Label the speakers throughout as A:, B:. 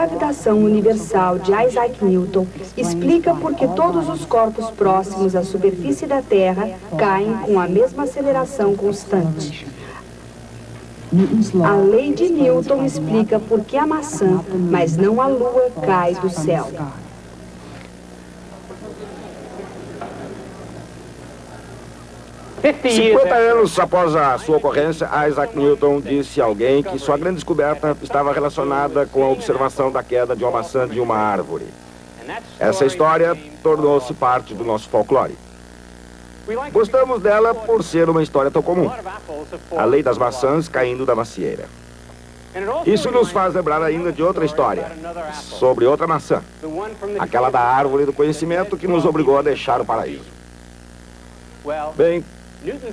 A: gravitação universal de Isaac Newton explica por que todos os corpos próximos à superfície da Terra caem com a mesma aceleração constante. A lei de Newton explica por que a maçã, mas não a lua, cai do céu.
B: "50 anos após a sua ocorrência, Isaac Newton disse a alguém que sua grande descoberta estava relacionada com a observação da queda de uma maçã de uma árvore. Essa história tornou-se parte do nosso folclore. Gostamos dela por ser uma história tão comum. A lei das maçãs caindo da macieira. Isso nos faz lembrar ainda de outra história, sobre outra maçã. Aquela da árvore do conhecimento que nos obrigou a deixar o paraíso. Bem,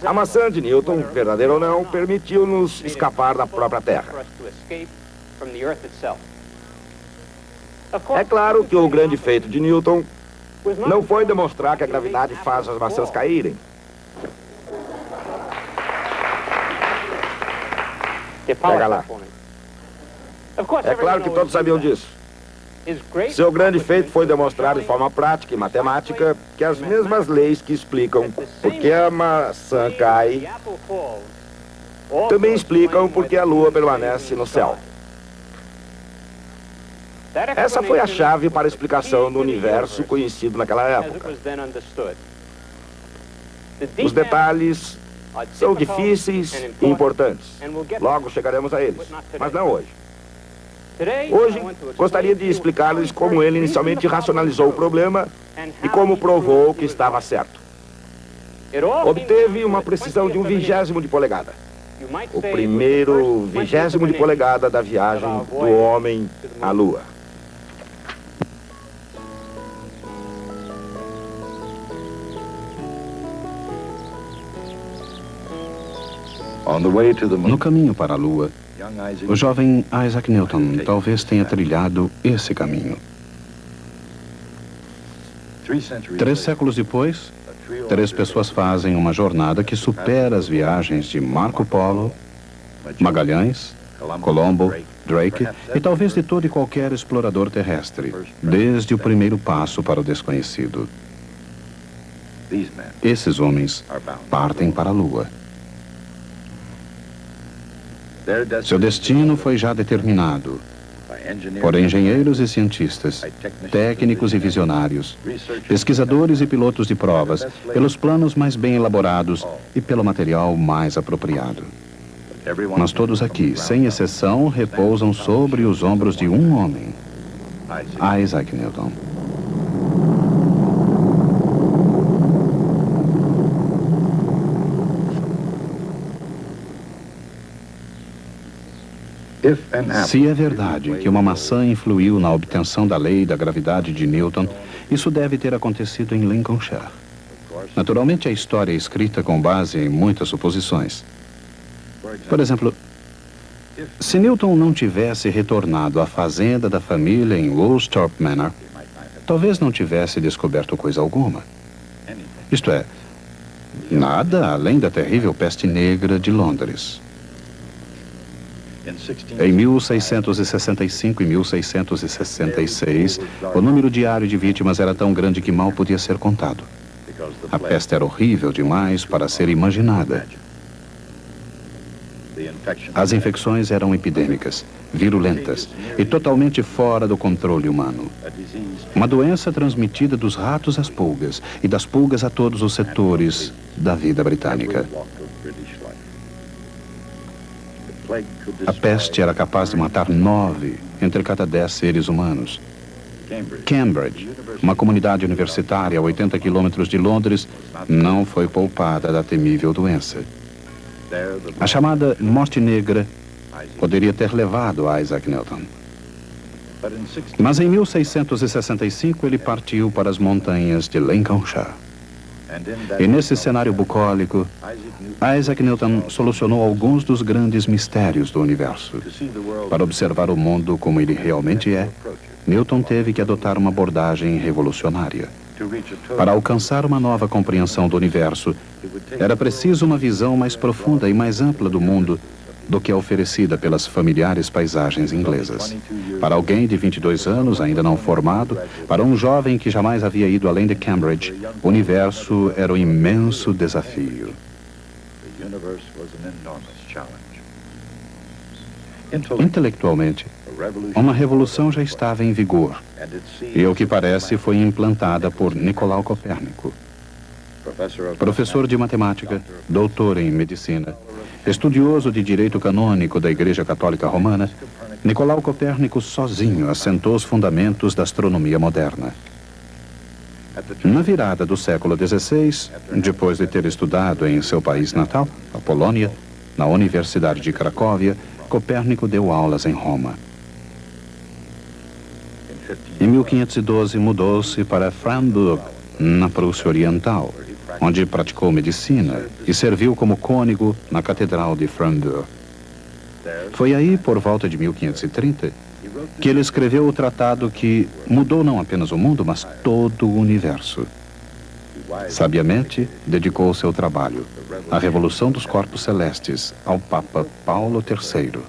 B: a maçã de Newton, verdadeira ou não, permitiu-nos escapar da própria Terra. É claro que o grande feito de Newton não foi demonstrar que a gravidade faz as maçãs caírem. Pega lá. É claro que todos sabiam disso. Seu grande feito foi demonstrar de forma prática e matemática que as mesmas leis que explicam por que a maçã cai também explicam por que a lua permanece no céu. Essa foi a chave para a explicação do universo conhecido naquela época. Os detalhes são difíceis e importantes. Logo chegaremos a eles, mas não hoje. Hoje, gostaria de explicar-lhes como ele inicialmente racionalizou o problema e como provou que estava certo. Obteve uma precisão de 1/20 de polegada. O primeiro 20º de polegada da viagem do homem à Lua.
C: No caminho para a Lua, o jovem Isaac Newton talvez tenha trilhado esse caminho. 3 séculos depois, 3 pessoas fazem uma jornada que supera as viagens de Marco Polo, Magalhães, Colombo, Drake e talvez de todo e qualquer explorador terrestre, desde o primeiro passo para o desconhecido. Esses homens partem para a Lua. Seu destino foi já determinado por engenheiros e cientistas, técnicos e visionários, pesquisadores e pilotos de provas, pelos planos mais bem elaborados e pelo material mais apropriado. Mas todos aqui, sem exceção, repousam sobre os ombros de um homem, Isaac Newton. Se é verdade que uma maçã influiu na obtenção da lei da gravidade de Newton, isso deve ter acontecido em Lincolnshire. Naturalmente, a história é escrita com base em muitas suposições. Por exemplo, se Newton não tivesse retornado à fazenda da família em Woolsthorpe Manor, talvez não tivesse descoberto coisa alguma. Isto é, nada além da terrível peste negra de Londres. Em 1665 e 1666, o número diário de vítimas era tão grande que mal podia ser contado. A peste era horrível demais para ser imaginada. As infecções eram epidêmicas, virulentas e totalmente fora do controle humano. Uma doença transmitida dos ratos às pulgas e das pulgas a todos os setores da vida britânica. A peste era capaz de matar 9 entre cada 10 seres humanos. Cambridge, uma comunidade universitária a 80 quilômetros de Londres, não foi poupada da temível doença. A chamada Morte Negra poderia ter levado Isaac Newton. Mas em 1665 ele partiu para as montanhas de Lincolnshire. E nesse cenário bucólico, Isaac Newton solucionou alguns dos grandes mistérios do universo. Para observar o mundo como ele realmente é, Newton teve que adotar uma abordagem revolucionária. Para alcançar uma nova compreensão do universo, era preciso uma visão mais profunda e mais ampla do mundo do que a oferecida pelas familiares paisagens inglesas. Para alguém de 22 anos, ainda não formado, para um jovem que jamais havia ido além de Cambridge, o universo era um imenso desafio. Intelectualmente, uma revolução já estava em vigor, e ao que parece foi implantada por Nicolau Copérnico. Professor de matemática, doutor em medicina, estudioso de direito canônico da Igreja Católica Romana, Nicolau Copérnico sozinho assentou os fundamentos da astronomia moderna. Na virada do século XVI, depois de ter estudado em seu país natal, a Polônia, na Universidade de Cracóvia, Copérnico deu aulas em Roma. Em 1512, mudou-se para Freiburg, na Prússia Oriental, onde praticou medicina e serviu como cônego na Catedral de Freiburg. Foi aí, por volta de 1530, que ele escreveu o tratado que mudou não apenas o mundo, mas todo o universo. Sabiamente, dedicou seu trabalho à Revolução dos Corpos Celestes ao Papa Paulo III.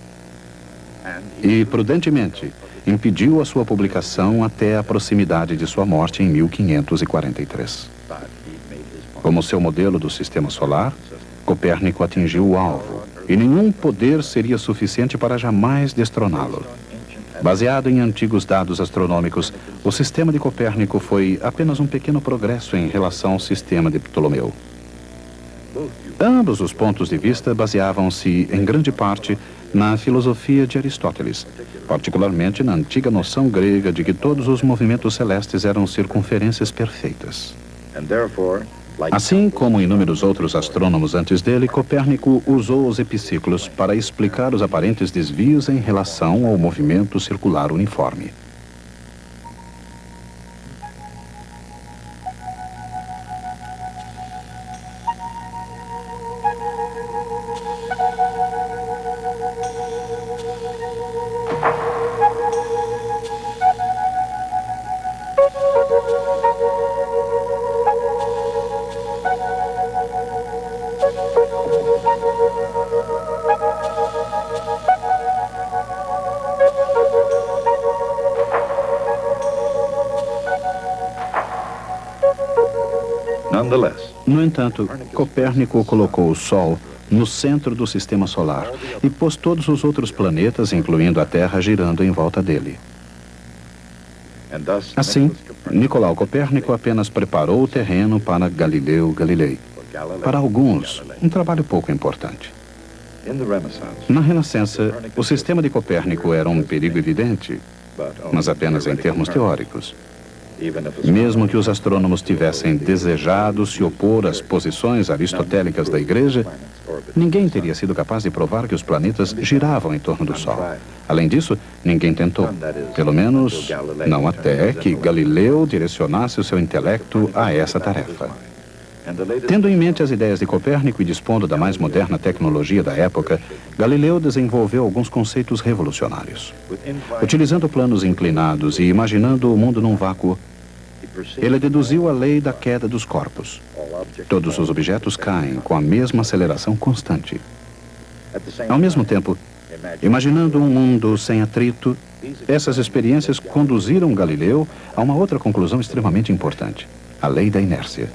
C: E, prudentemente, impediu a sua publicação até a proximidade de sua morte em 1543. Como seu modelo do sistema solar, Copérnico atingiu o alvo, e nenhum poder seria suficiente para jamais destroná-lo. Baseado em antigos dados astronômicos, o sistema de Copérnico foi apenas um pequeno progresso em relação ao sistema de Ptolomeu. Ambos os pontos de vista baseavam-se, em grande parte, na filosofia de Aristóteles, particularmente na antiga noção grega de que todos os movimentos celestes eram circunferências perfeitas. Assim como inúmeros outros astrônomos antes dele, Copérnico usou os epiciclos para explicar os aparentes desvios em relação ao movimento circular uniforme. No entanto, Copérnico colocou o Sol no centro do sistema solar e pôs todos os outros planetas, incluindo a Terra, girando em volta dele. Assim, Nicolau Copérnico apenas preparou o terreno para Galileu Galilei. Para alguns, um trabalho pouco importante. Na Renascença, o sistema de Copérnico era um perigo evidente, mas apenas em termos teóricos. Mesmo que os astrônomos tivessem desejado se opor às posições aristotélicas da Igreja, ninguém teria sido capaz de provar que os planetas giravam em torno do Sol. Além disso, ninguém tentou. Pelo menos, não até que Galileu direcionasse o seu intelecto a essa tarefa. Tendo em mente as ideias de Copérnico e dispondo da mais moderna tecnologia da época, Galileu desenvolveu alguns conceitos revolucionários. Utilizando planos inclinados e imaginando o mundo num vácuo, ele deduziu a lei da queda dos corpos. Todos os objetos caem com a mesma aceleração constante. Ao mesmo tempo, imaginando um mundo sem atrito, essas experiências conduziram Galileu a uma outra conclusão extremamente importante: a lei da inércia.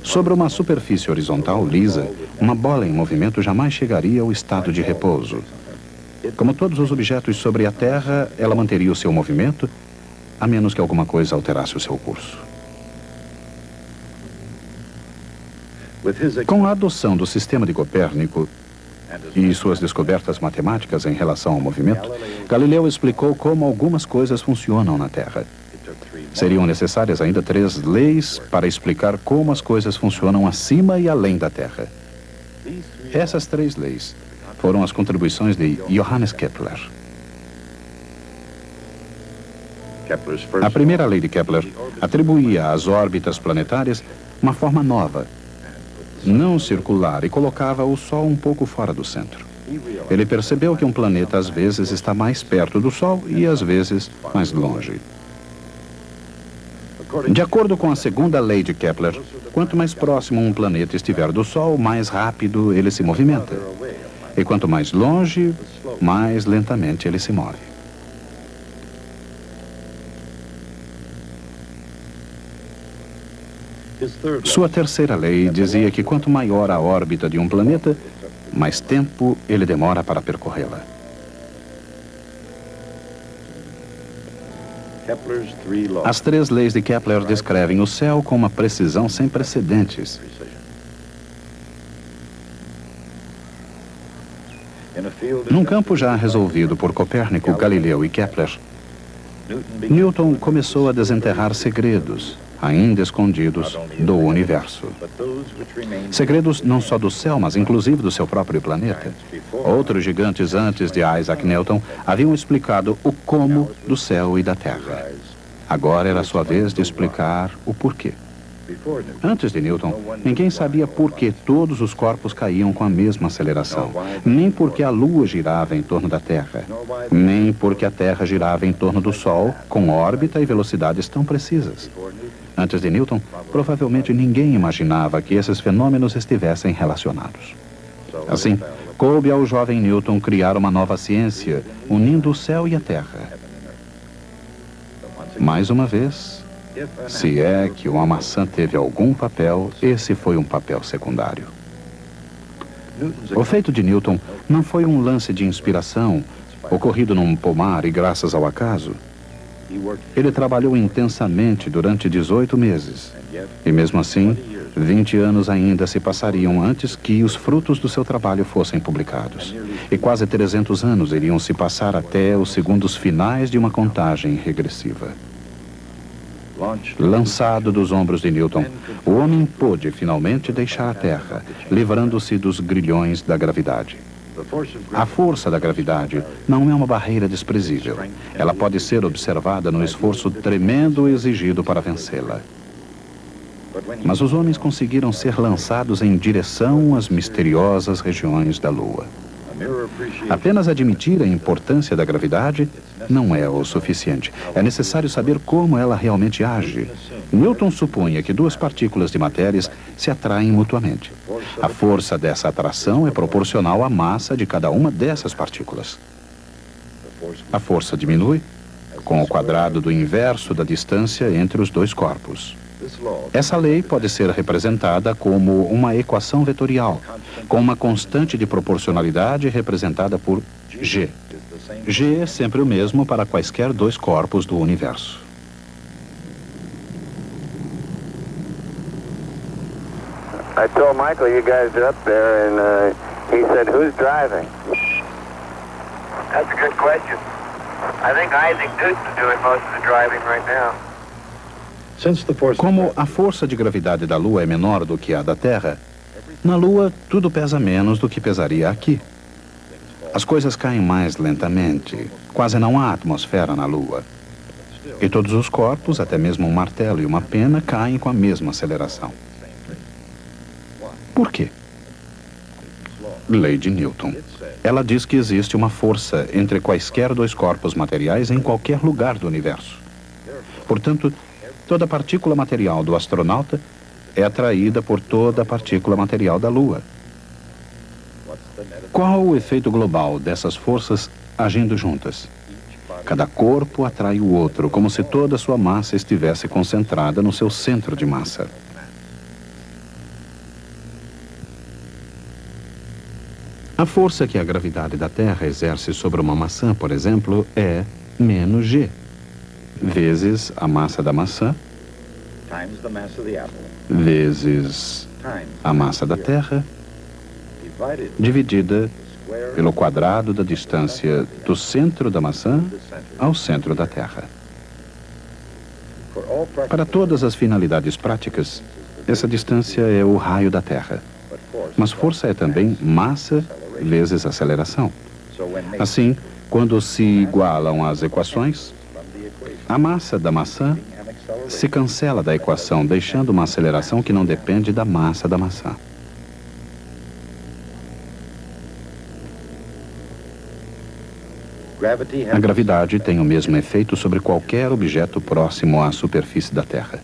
C: Sobre uma superfície horizontal lisa, uma bola em movimento jamais chegaria ao estado de repouso. Como todos os objetos sobre a Terra, ela manteria o seu movimento, a menos que alguma coisa alterasse o seu curso. Com a adoção do sistema de Copérnico e suas descobertas matemáticas em relação ao movimento, Galileu explicou como algumas coisas funcionam na Terra. Seriam necessárias ainda 3 leis para explicar como as coisas funcionam acima e além da Terra. Essas 3 leis foram as contribuições de Johannes Kepler. A primeira lei de Kepler atribuía às órbitas planetárias uma forma nova, não circular, e colocava o Sol um pouco fora do centro. Ele percebeu que um planeta às vezes está mais perto do Sol e às vezes mais longe. De acordo com a segunda lei de Kepler, quanto mais próximo um planeta estiver do Sol, mais rápido ele se movimenta. E quanto mais longe, mais lentamente ele se move. Sua terceira lei dizia que quanto maior a órbita de um planeta, mais tempo ele demora para percorrê-la. As 3 leis de Kepler descrevem o céu com uma precisão sem precedentes. Num campo já resolvido por Copérnico, Galileu e Kepler, Newton começou a desenterrar segredos, ainda escondidos, do universo. Segredos não só do céu, mas inclusive do seu próprio planeta. Outros gigantes antes de Isaac Newton haviam explicado o como do céu e da terra. Agora era a sua vez de explicar o porquê. Antes de Newton, ninguém sabia por que todos os corpos caíam com a mesma aceleração, nem porque a Lua girava em torno da Terra, nem porque a Terra girava em torno do Sol com órbita e velocidades tão precisas. Antes de Newton, provavelmente ninguém imaginava que esses fenômenos estivessem relacionados. Assim, coube ao jovem Newton criar uma nova ciência, unindo o céu e a Terra. Mais uma vez, se é que uma maçã teve algum papel, esse foi um papel secundário. O feito de Newton não foi um lance de inspiração, ocorrido num pomar e graças ao acaso. Ele trabalhou intensamente durante 18 meses. E mesmo assim, 20 anos ainda se passariam antes que os frutos do seu trabalho fossem publicados. E quase 300 anos iriam se passar até os segundos finais de uma contagem regressiva. Lançado dos ombros de Newton, o homem pôde finalmente deixar a Terra, livrando-se dos grilhões da gravidade. A força da gravidade não é uma barreira desprezível. Ela pode ser observada no esforço tremendo exigido para vencê-la. Mas os homens conseguiram ser lançados em direção às misteriosas regiões da Lua. Apenas admitir a importância da gravidade não é o suficiente. É necessário saber como ela realmente age. Newton supunha que 2 partículas de matérias se atraem mutuamente. A força dessa atração é proporcional à massa de cada uma dessas partículas. A força diminui com o quadrado do inverso da distância entre os 2 corpos. Essa lei pode ser representada como uma equação vetorial, com uma constante de proporcionalidade representada por G. G é sempre o mesmo para quaisquer 2 corpos do universo.
D: I told Michael you guys are up there, and he said, "Who's driving?" That's a good question. I think Isaac Newton's doing most of the driving right now.
C: Como a força de gravidade da Lua é menor do que a da Terra, na Lua tudo pesa menos do que pesaria aqui. As coisas caem mais lentamente. Quase não há atmosfera na Lua. E todos os corpos, até mesmo um martelo e uma pena, caem com a mesma aceleração. Por quê? Lei de Newton. Ela diz que existe uma força entre quaisquer 2 corpos materiais em qualquer lugar do universo. Portanto, toda partícula material do astronauta é atraída por toda a partícula material da Lua. Qual o efeito global dessas forças agindo juntas? Cada corpo atrai o outro, como se toda a sua massa estivesse concentrada no seu centro de massa. A força que a gravidade da Terra exerce sobre uma maçã, por exemplo, é menos G, vezes a massa da maçã, vezes a massa da Terra, dividida pelo quadrado da distância do centro da maçã ao centro da Terra. Para todas as finalidades práticas, essa distância é o raio da Terra. Mas força é também massa vezes aceleração. Assim, quando se igualam as equações, a massa da maçã se cancela da equação, deixando uma aceleração que não depende da massa da maçã. A gravidade tem o mesmo efeito sobre qualquer objeto próximo à superfície da Terra.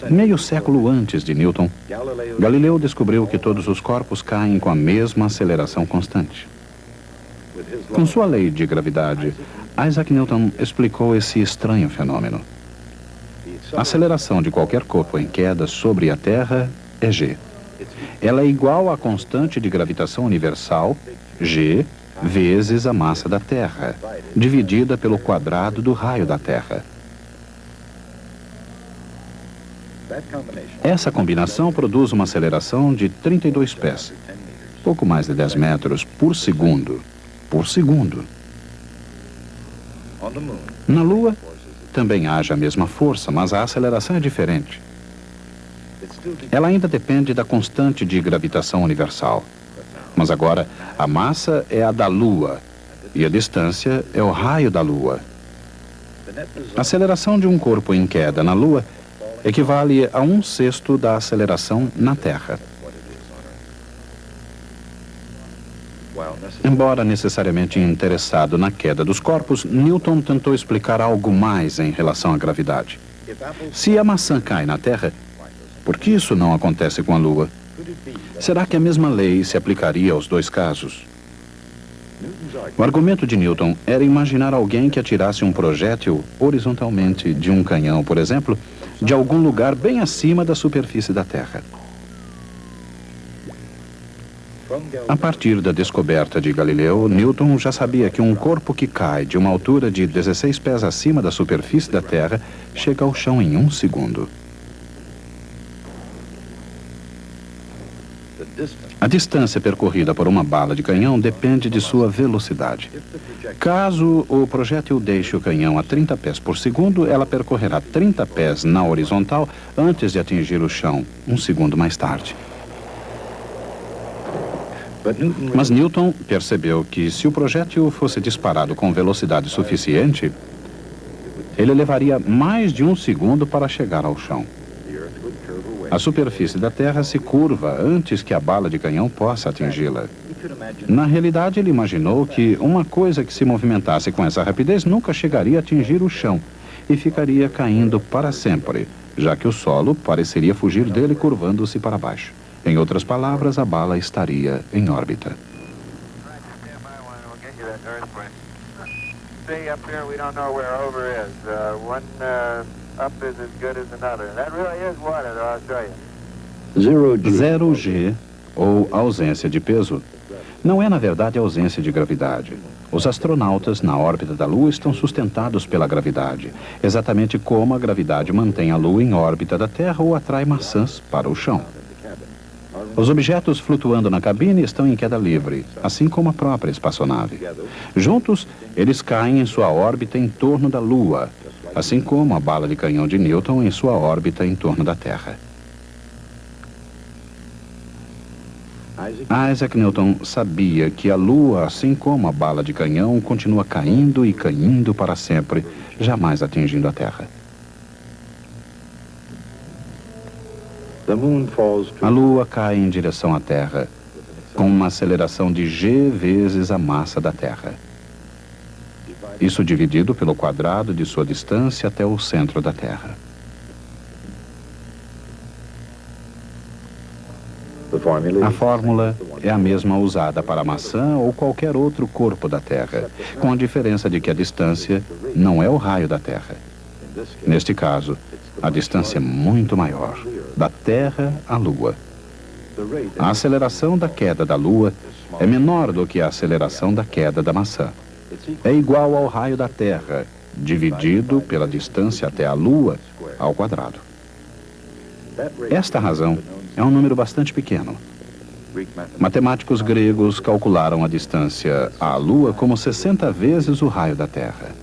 C: Meio século antes de Newton, Galileu descobriu que todos os corpos caem com a mesma aceleração constante. Com sua lei de gravidade, Isaac Newton explicou esse estranho fenômeno. A aceleração de qualquer corpo em queda sobre a Terra é g. Ela é igual à constante de gravitação universal, g, vezes a massa da Terra, dividida pelo quadrado do raio da Terra. Essa combinação produz uma aceleração de 32 pés, pouco mais de 10 metros por segundo. Na Lua, também haja a mesma força, mas a aceleração é diferente. Ela ainda depende da constante de gravitação universal. Mas agora, a massa é a da Lua e a distância é o raio da Lua. A aceleração de um corpo em queda na Lua equivale a 1/6 da aceleração na Terra. Embora necessariamente interessado na queda dos corpos, Newton tentou explicar algo mais em relação à gravidade. Se a maçã cai na Terra, por que isso não acontece com a Lua? Será que a mesma lei se aplicaria aos dois casos? O argumento de Newton era imaginar alguém que atirasse um projétil horizontalmente de um canhão, por exemplo, de algum lugar bem acima da superfície da Terra. A partir da descoberta de Galileu, Newton já sabia que um corpo que cai de uma altura de 16 pés acima da superfície da Terra chega ao chão em 1 segundo. A distância percorrida por uma bala de canhão depende de sua velocidade. Caso o projétil deixe o canhão a 30 pés por segundo, ela percorrerá 30 pés na horizontal antes de atingir o chão, 1 segundo mais tarde. Mas Newton percebeu que se o projétil fosse disparado com velocidade suficiente, ele levaria mais de 1 segundo para chegar ao chão. A superfície da Terra se curva antes que a bala de canhão possa atingi-la. Na realidade, ele imaginou que uma coisa que se movimentasse com essa rapidez nunca chegaria a atingir o chão e ficaria caindo para sempre, já que o solo pareceria fugir dele curvando-se para baixo. Em outras palavras, a bala estaria em órbita. Zero G, ou ausência de peso, não é na verdade ausência de gravidade. Os astronautas na órbita da Lua estão sustentados pela gravidade, exatamente como a gravidade mantém a Lua em órbita da Terra ou atrai maçãs para o chão. Os objetos flutuando na cabine estão em queda livre, assim como a própria espaçonave. Juntos, eles caem em sua órbita em torno da Lua, assim como a bala de canhão de Newton em sua órbita em torno da Terra. Isaac Newton sabia que a Lua, assim como a bala de canhão, continua caindo e caindo para sempre, jamais atingindo a Terra. A Lua cai em direção à Terra, com uma aceleração de g vezes a massa da Terra. Isso dividido pelo quadrado de sua distância até o centro da Terra. A fórmula é a mesma usada para a maçã ou qualquer outro corpo da Terra, com a diferença de que a distância não é o raio da Terra. Neste caso, a distância é muito maior, da Terra à Lua. A aceleração da queda da Lua é menor do que a aceleração da queda da maçã. É igual ao raio da Terra, dividido pela distância até a Lua ao quadrado. Esta razão é um número bastante pequeno. Matemáticos gregos calcularam a distância à Lua como 60 vezes o raio da Terra.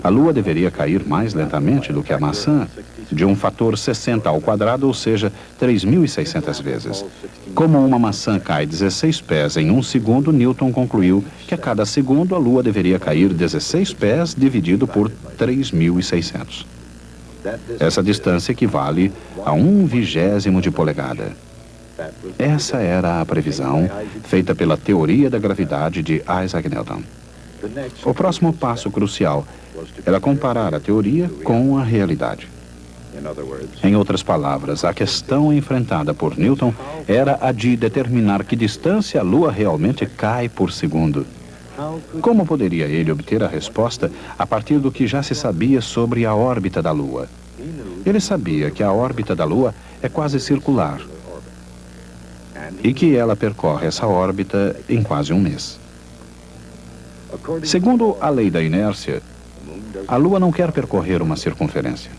C: A Lua deveria cair mais lentamente do que a maçã, de um fator 60 ao quadrado, ou seja, 3.600 vezes. Como uma maçã cai 16 pés em 1 segundo, Newton concluiu que a cada segundo a Lua deveria cair 16 pés dividido por 3.600. Essa distância equivale a 1/20 de polegada. Essa era a previsão feita pela teoria da gravidade de Isaac Newton. O próximo passo crucial era comparar a teoria com a realidade. Em outras palavras, a questão enfrentada por Newton era a de determinar que distância a Lua realmente cai por segundo. Como poderia ele obter a resposta a partir do que já se sabia sobre a órbita da Lua? Ele sabia que a órbita da Lua é quase circular e que ela percorre essa órbita em quase um mês. Segundo a lei da inércia, a Lua não quer percorrer uma circunferência.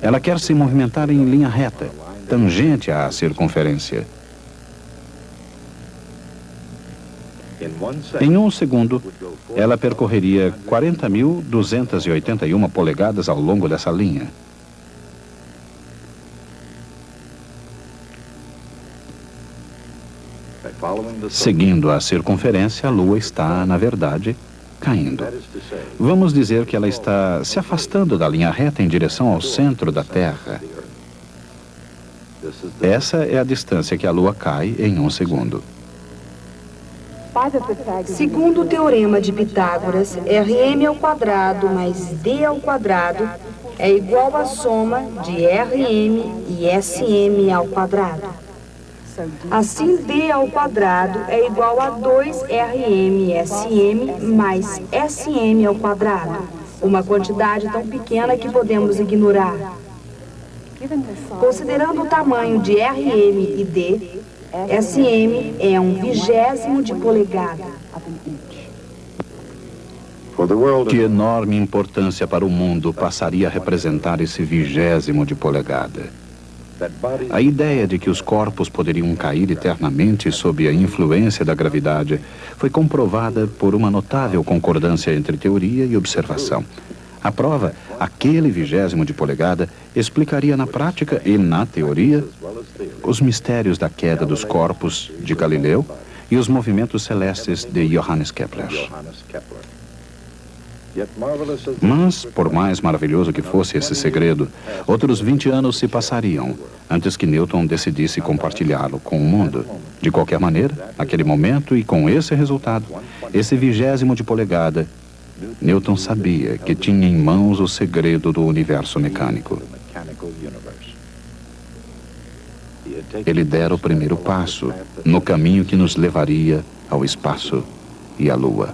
C: Ela quer se movimentar em linha reta, tangente à circunferência. Em um segundo, ela percorreria 40.281 polegadas ao longo dessa linha. Seguindo a circunferência, a Lua está, na verdade, caindo. Vamos dizer que ela está se afastando da linha reta em direção ao centro da Terra. Essa é a distância que a Lua cai em um segundo.
A: Segundo o teorema de Pitágoras, Rm² mais D² é igual à soma de Rm e Sm². Assim, D² é igual a 2RmSm mais Sm², uma quantidade tão pequena que podemos ignorar. Considerando o tamanho de Rm e D, Sm é 1/20 de polegada.
C: Que enorme importância para o mundo passaria a representar esse 1/20 de polegada. A ideia de que os corpos poderiam cair eternamente sob a influência da gravidade foi comprovada por uma notável concordância entre teoria e observação. A prova, aquele 1/20 de polegada, explicaria na prática e na teoria os mistérios da queda dos corpos de Galileu e os movimentos celestes de Johannes Kepler. Mas, por mais maravilhoso que fosse esse segredo, outros 20 anos se passariam antes que Newton decidisse compartilhá-lo com o mundo. De qualquer maneira, naquele momento e com esse resultado, esse 1/20 de polegada, Newton sabia que tinha em mãos o segredo do universo mecânico. Ele dera o primeiro passo no caminho que nos levaria ao espaço e à Lua.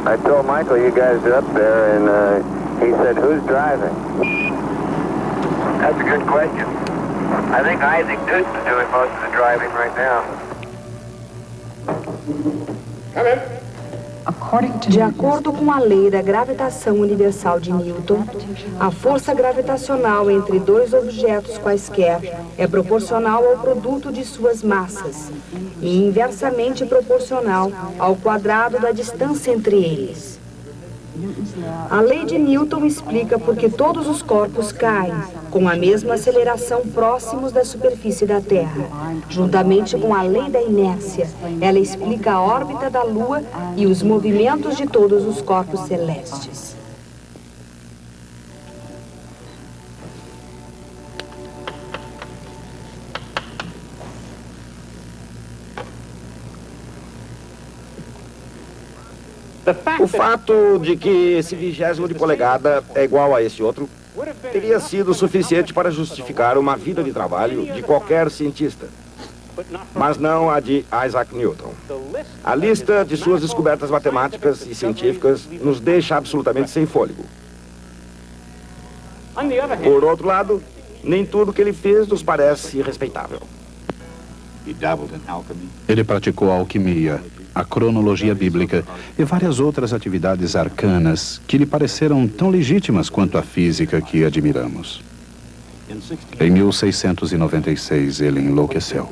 D: I told Michael you guys are up there, and he said, "Who's driving?" That's a good question. I think Isaac Newton's doing most of the driving right now.
B: Come in.
A: De acordo com a lei da gravitação universal de Newton, a força gravitacional entre dois objetos quaisquer é proporcional ao produto de suas massas e inversamente proporcional ao quadrado da distância entre eles. A lei de Newton explica por que todos os corpos caem com a mesma aceleração próximos da superfície da Terra. Juntamente com a lei da inércia, ela explica a órbita da Lua e os movimentos de todos os corpos celestes.
B: O fato de que esse 1/20 de polegada é igual a esse outro teria sido suficiente para justificar uma vida de trabalho de qualquer cientista, mas não a de Isaac Newton. A lista de suas descobertas matemáticas e científicas nos deixa absolutamente sem fôlego. Por outro lado, nem tudo que ele fez nos parece respeitável.
C: Ele praticou a alquimia, a cronologia bíblica e várias outras atividades arcanas que lhe pareceram tão legítimas quanto a física que admiramos. Em 1696, ele enlouqueceu.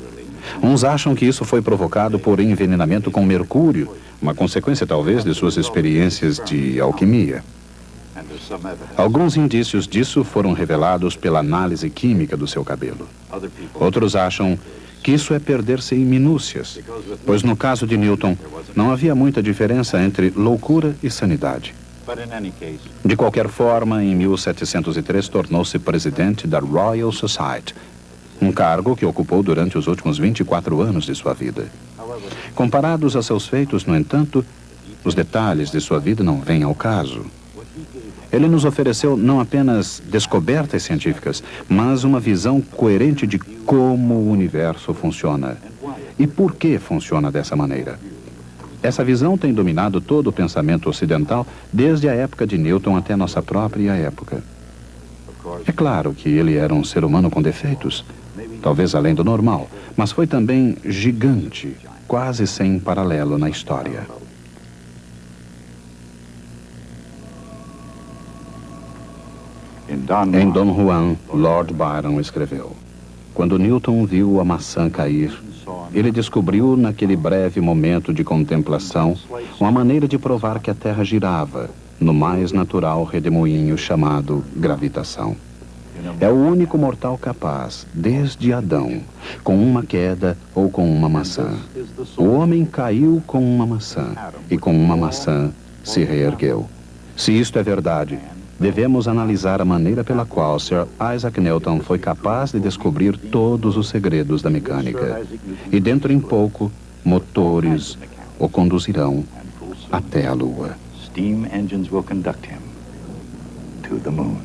C: Uns acham que isso foi provocado por envenenamento com mercúrio, uma consequência talvez de suas experiências de alquimia. Alguns indícios disso foram revelados pela análise química do seu cabelo. Outros acham que isso é perder-se em minúcias, pois no caso de Newton não havia muita diferença entre loucura e sanidade. De qualquer forma, em 1703 tornou-se presidente da Royal Society, um cargo que ocupou durante os últimos 24 anos de sua vida. Comparados a seus feitos, no entanto, os detalhes de sua vida não vêm ao caso. Ele nos ofereceu não apenas descobertas científicas, mas uma visão coerente de como o universo funciona e por que funciona dessa maneira. Essa visão tem dominado todo o pensamento ocidental desde a época de Newton até nossa própria época. É claro que ele era um ser humano com defeitos, talvez além do normal, mas foi também gigante, quase sem paralelo na história. Em Dom Juan, Lord Byron escreveu: quando Newton viu a maçã cair, ele descobriu naquele breve momento de contemplação uma maneira de provar que a Terra girava no mais natural redemoinho chamado gravitação. É o único mortal capaz, desde Adão, com uma queda ou com uma maçã. O homem caiu com uma maçã e com uma maçã se reergueu. Se isto é verdade, devemos analisar a maneira pela qual Sir Isaac Newton foi capaz de descobrir todos os segredos da mecânica. E dentro em pouco, motores o conduzirão até a Lua.
E: Steam engines will conduct him to the moon.